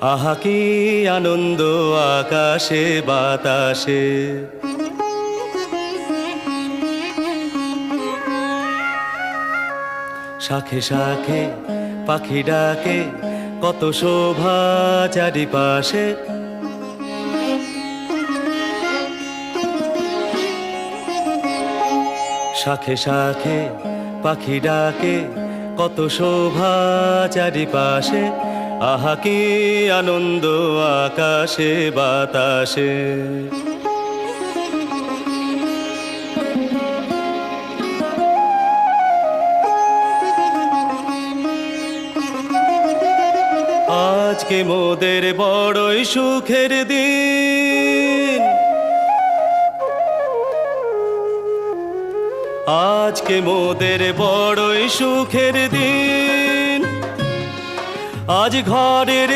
আহা কি আনন্দ আকাশে বাতাসে, শাখে শাখে পাখি ডাকে, কত শোভা চারিপাশে। শাখে শাখে পাখি ডাকে, কত শোভা চারিপাশে। আহা কি আনন্দ আকাশে বাতাসে। আজকে মোদের বড়ই সুখের দিন, আজকে মোদের বড়ই সুখের দিন। আজ ঘরের